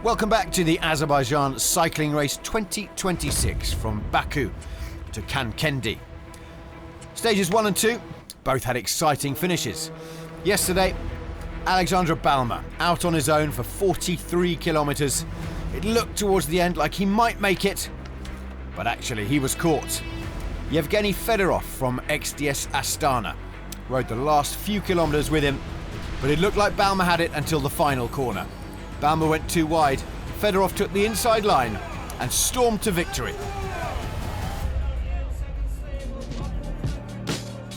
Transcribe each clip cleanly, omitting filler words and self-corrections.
Welcome back to the Azerbaijan cycling race 2026 from Baku to Khankendi. Stages 1 and 2 both had exciting finishes. Yesterday, Alexander Balma out on his own for 43 kilometres. It looked towards the end like he might make it, but actually he was caught. Yevgeny Fedorov from XDS Astana rode the last few kilometres with him, but it looked like Balma had it until the final corner. Balma went too wide, Fedorov took the inside line and stormed to victory.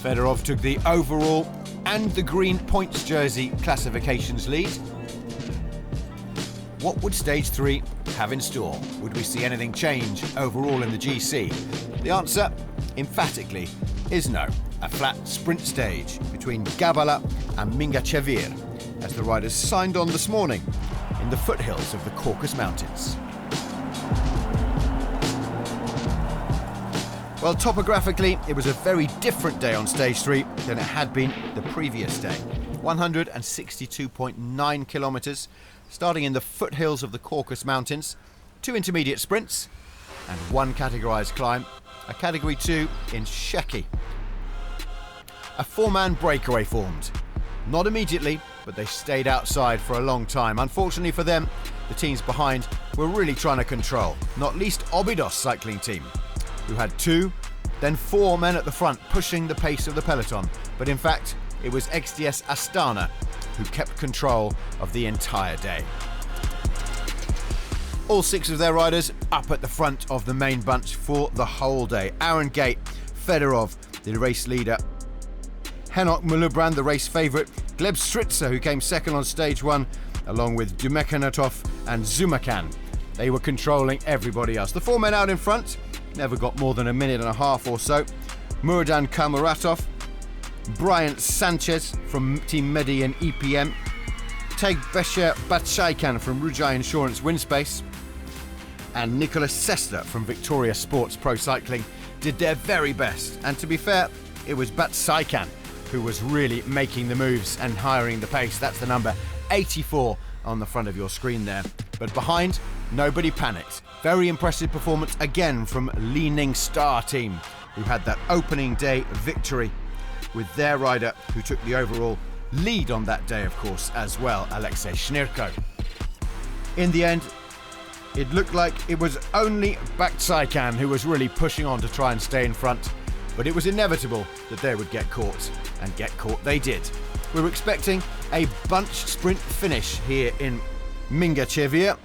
Fedorov took the overall and the green points jersey classifications lead. What would stage 3 have in store? Would we see anything change overall in the GC? The answer, emphatically, is no. A flat sprint stage between Gabala and Mingachevir as the riders signed on this morning in the foothills of the Caucasus Mountains. Well, topographically, it was a very different day on stage 3 than it had been the previous day. 162.9 kilometres, starting in the foothills of the Caucasus Mountains, 2 intermediate sprints and 1 categorised climb, a category 2 in Sheki. A 4-man breakaway formed. Not immediately, but they stayed outside for a long time. Unfortunately for them, the teams behind were really trying to control, not least Obidos cycling team, who had 2, then 4 men at the front pushing the pace of the peloton. But in fact, it was XDS Astana who kept control of the entire day. All 6 of their riders up at the front of the main bunch for the whole day. Aaron Gate, Fedorov, the race leader, Henok Mulubran, the race favourite, Gleb Stritzer, who came second on stage 1, along with Dumekhanatov and Zumakan. They were controlling everybody else. The 4 men out in front never got more than a minute and a half or so. Muradan Kamuratov, Brian Sanchez from Team Medi and EPM, Tegbesher Batshaikan from Rujai Insurance Windspace, and Nicholas Sester from Victoria Sports Pro Cycling did their very best. And to be fair, it was Batshaikan who was really making the moves and hiring the pace. That's the number 84 on the front of your screen there. But behind, nobody panicked. Very impressive performance again from Leaning Star team, who had that opening day victory with their rider who took the overall lead on that day, of course, as well, Alexei Shnirko. In the end, it looked like it was only Batshaikan who was really pushing on to try and stay in front, but it was inevitable that they would get caught, and get caught they did. We were expecting a bunch sprint finish here in Mingachevir,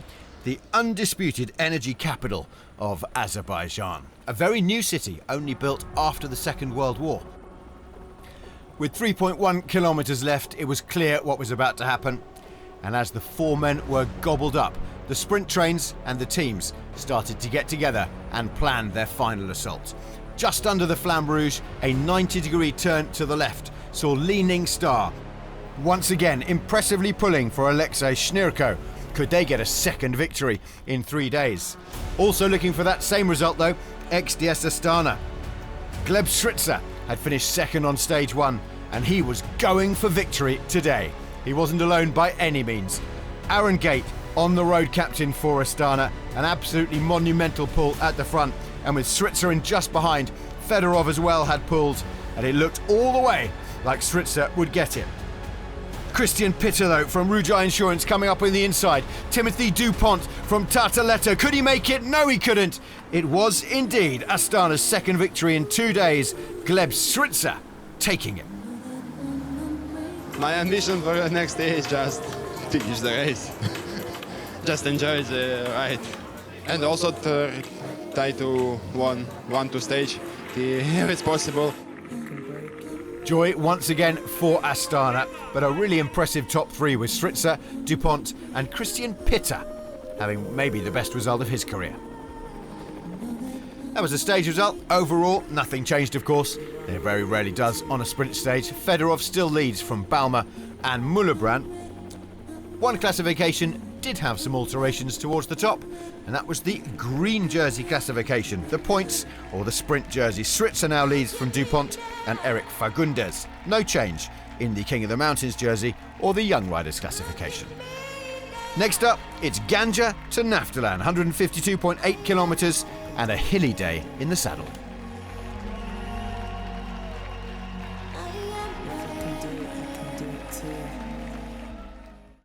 the undisputed energy capital of Azerbaijan. A very new city, only built after the Second World War. With 3.1 kilometres left, it was clear what was about to happen. And as the 4 men were gobbled up, the sprint trains and the teams started to get together and plan their final assault. Just under the Flamme Rouge, a 90-degree turn to the left saw Leaning Star once again impressively pulling for Alexei Shnirko. Could they get a second victory in 3 days? Also looking for that same result though, XDS Astana. Gleb Stritzer had finished second on stage 1 and he was going for victory today. He wasn't alone by any means. Aaron Gate, on the road captain for Astana, an absolutely monumental pull at the front, and with Stritzer in just behind, Fedorov as well had pulled, and it looked all the way like Stritzer would get it. Christian Pitter though from Rujai Insurance coming up on the inside. Timothy Dupont from Tartaletta. Could he make it? No, he couldn't. It was indeed Astana's second victory in 2 days. Gleb Stritzer taking it. My ambition for the next day is just finish the race. Just enjoy the ride. And also to try to win 1-2 stage if it's possible. Joy once again for Astana, but a really impressive top 3 with Stritzer, Dupont and Christian Pitter having maybe the best result of his career. That was the stage result. Overall, nothing changed, of course. It very rarely does on a sprint stage. Fedorov still leads from Balma and Mulubran. One classification did have some alterations towards the top, and that was the green jersey classification, the points or the sprint jersey. Stritzer now leads from Dupont and Eric Fagundes. No change in the King of the Mountains jersey or the Young Riders classification. Next up, it's Ganja to Naftalan, 152.8 kilometres and a hilly day in the saddle.